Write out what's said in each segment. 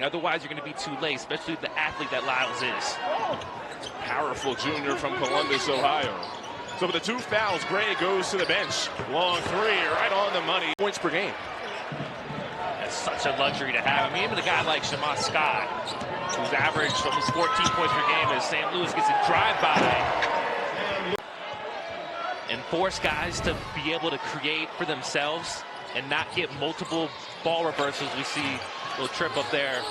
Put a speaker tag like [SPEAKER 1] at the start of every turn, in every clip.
[SPEAKER 1] running. Otherwise, you're going to be too late, especially the athlete that Lyles is.
[SPEAKER 2] Powerful junior from Columbus, Ohio. So with the 2 fouls, Gray goes to the bench. Long 3, right on the money. Points per game.
[SPEAKER 1] That's such a luxury to have. I mean, even a guy like Shema Scott, who's averaged almost 14 points per game as St. Louis gets a drive-by. And force guys to be able to create for themselves and not get multiple ball reversals. We see a little trip up there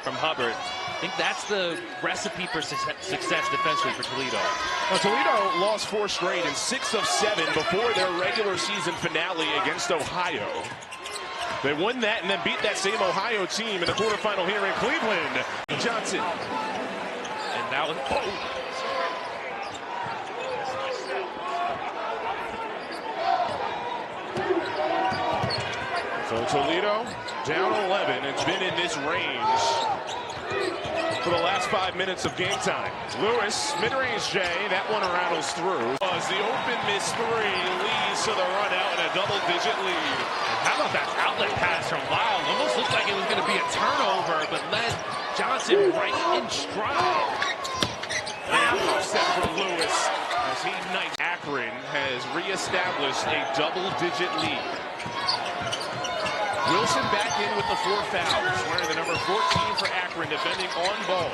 [SPEAKER 1] from Hubbard. I think that's the recipe for success defensively for Toledo.
[SPEAKER 2] Now, Toledo lost 4 straight and 6 of 7 before their regular season finale against Ohio. They won that and then beat that same Ohio team in the quarterfinal here in Cleveland. Johnson.
[SPEAKER 1] And that was...
[SPEAKER 2] So Toledo down 11. It's been in this range for the last 5 minutes of game time. Lewis, mid-range J, that one rattles through. As the open miss 3 leads to the run out and a double-digit lead.
[SPEAKER 1] How about that outlet pass from Lyle? Almost looked like it was going to be a turnover, but led Johnson right in stride.
[SPEAKER 2] And offset from Lewis as he knifes. Akron has reestablished a double-digit lead. Wilson back in with the 4 fouls, wearing the number 14 for Akron, defending on ball.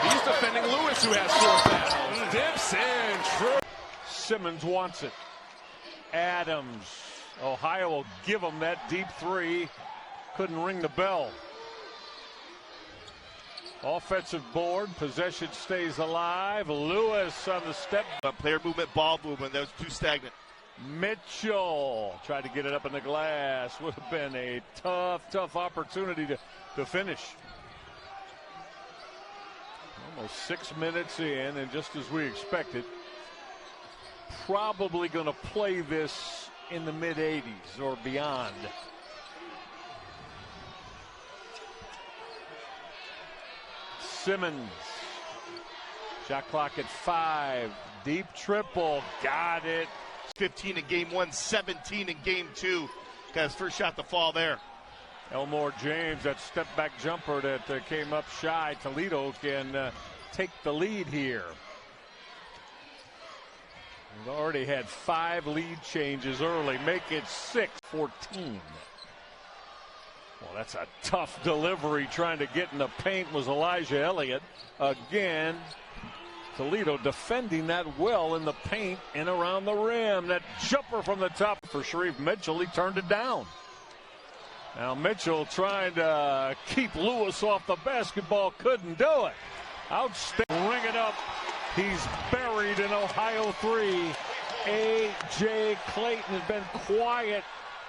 [SPEAKER 2] He's defending Lewis, who has 4 fouls. Dips in, true.
[SPEAKER 3] Simmons wants it. Adams. Ohio will give him that deep 3. Couldn't ring the bell. Offensive board. Possession stays alive. Lewis on the step.
[SPEAKER 4] Player movement, ball movement. That was too stagnant.
[SPEAKER 3] Mitchell tried to get it up in the glass. Would have been a tough opportunity to finish. Almost 6 minutes in, and just as we expected, probably going to play this in the mid-80s or beyond. Simmons. Shot clock at 5. Deep triple. Got it.
[SPEAKER 4] 15 in game 1, 17 in game 2. Got his first shot to fall there.
[SPEAKER 3] Elmore James, that step back jumper that came up shy. Toledo can take the lead here. We've already had 5 lead changes early. Make it 6-14. Well, that's a tough delivery. Trying to get in the paint was Elijah Elliott. Again, Toledo defending that well in the paint and around the rim. That jumper from the top for Sharif Mitchell. He turned it down. Now Mitchell trying to keep Lewis off the basketball. Couldn't do it. Outstanding. Ring it up. He's buried in Ohio 3. A.J. Clayton has been quiet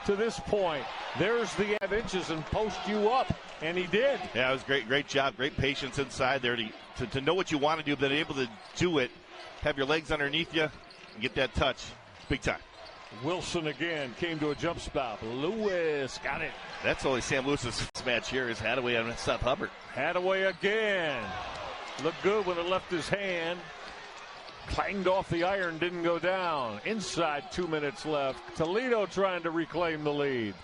[SPEAKER 3] to this point. There's the 5 inches and post you up. And he did.
[SPEAKER 4] Yeah, it was great. Great job. Great patience inside there to know what you want to do, but able to do it. Have your legs underneath you and get that touch. Big time.
[SPEAKER 3] Wilson again came to a jump stop. Lewis got it.
[SPEAKER 4] That's only Sam Lewis's match here is Hadaway on Seth Hubbard.
[SPEAKER 3] Hadaway again. Looked good when it left his hand. Clanged off the iron, didn't go down. Inside 2 minutes left. Toledo trying to reclaim the lead.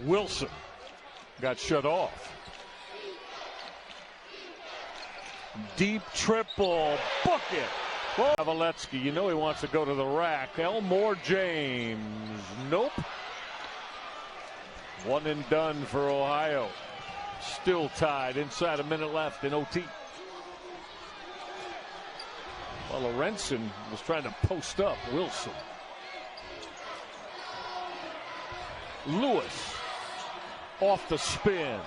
[SPEAKER 3] Wilson got shut off. Deep triple. Book it. Valetsky, you know he wants to go to the rack. Elmore James. Nope. One and done for Ohio. Still tied. Inside a minute left in OT. Well, Lorenzen was trying to post up Wilson. Lewis off the spin.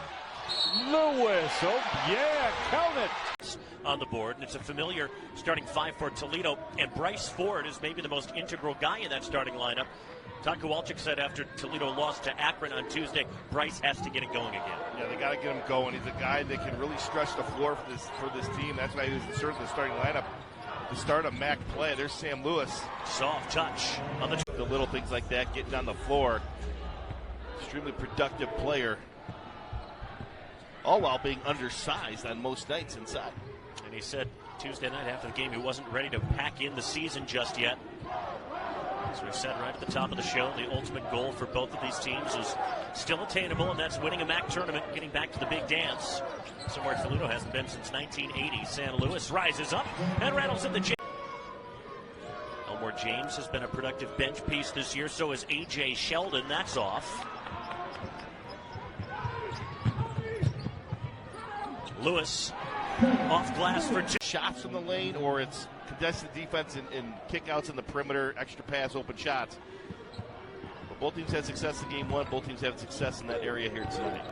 [SPEAKER 3] Lewis, oh yeah, count it.
[SPEAKER 5] On the board, and it's a familiar starting 5 for Toledo, and Bryce Ford is maybe the most integral guy in that starting lineup. Todd Kowalczyk said after Toledo lost to Akron on Tuesday, Bryce has to get it going again.
[SPEAKER 4] Yeah, they got to get him going. He's a guy that can really stretch the floor for this team. That's why he was inserted in the starting lineup to start a MAC play. There's Sam Lewis.
[SPEAKER 5] Soft touch on
[SPEAKER 4] the little things like that, getting on the floor. Extremely productive player. All while being undersized on most nights inside.
[SPEAKER 5] And he said Tuesday night after the game he wasn't ready to pack in the season just yet. As we said right at the top of the show, the ultimate goal for both of these teams is still attainable, and that's winning a MAC tournament, getting back to the big dance. Somewhere Toledo hasn't been since 1980. San Luis rises up and rattles in the Elmore James has been a productive bench piece this year. So is A.J. Sheldon. That's off. Lewis off glass for two.
[SPEAKER 4] Shots from the lane, or it's contested defense and kickouts in the perimeter, extra pass, open shots. But both teams had success in game one. Both teams had success in that area here tonight.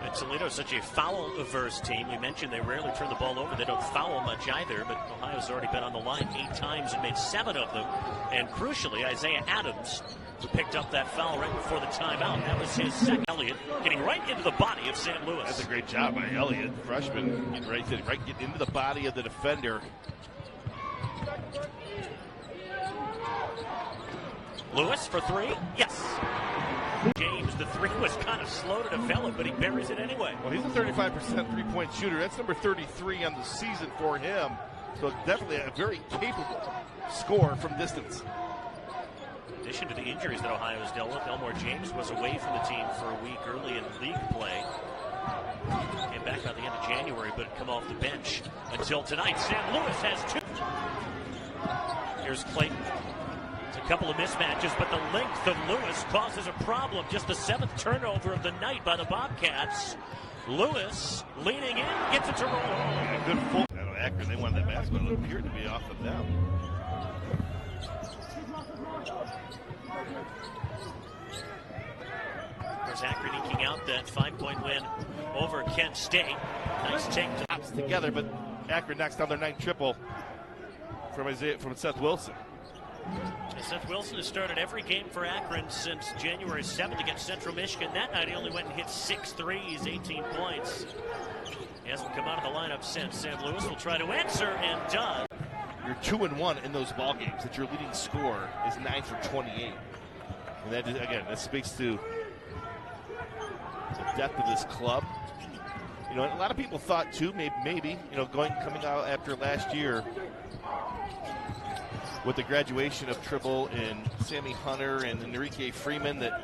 [SPEAKER 5] And Toledo is such a foul-averse team. We mentioned they rarely turn the ball over. They don't foul much either, but Ohio's already been on the line 8 times and made 7 of them. And crucially, Isaiah Adams, who picked up that foul right before the timeout. That was his second. Elliott getting right into the body of St. Louis.
[SPEAKER 4] That's a great job by Elliott. Freshman getting right get into the body of the defender.
[SPEAKER 5] Lewis for 3. Yes. James, the 3 was kind of slow to develop, but he buries it anyway.
[SPEAKER 4] Well, he's a 35% three-point shooter. That's number 33 on the season for him. So definitely a very capable scorer from distance.
[SPEAKER 5] In addition to the injuries that Ohio has dealt with, Elmore James was away from the team for a week early in league play. Came back by the end of January, but had come off the bench until tonight. Sam Lewis has 2. Here's Clayton. A couple of mismatches, but the length of Lewis causes a problem. Just the 7th turnover of the night by the Bobcats. Lewis leaning in, gets it to roll.
[SPEAKER 4] Yeah, good full. Akron, they wanted that basketball. It appeared to be off of them.
[SPEAKER 5] There's Akron eking out that 5-point win over Kent State. Nice take to
[SPEAKER 4] together, but Akron knocks down their 9th triple from Seth Wilson.
[SPEAKER 5] Seth Wilson has started every game for Akron since January 7th against Central Michigan. That night he only went and hit 6 threes, 18 points. He hasn't come out of the lineup since. Sam Lewis will try to answer and does.
[SPEAKER 4] You're 2-1 in those ball games. That your leading scorer is 9 for 28. And that, again, that speaks to the depth of this club. You know, a lot of people thought too, maybe coming out after last year with the graduation of Tribble and Sammy Hunter and Enrique Freeman, that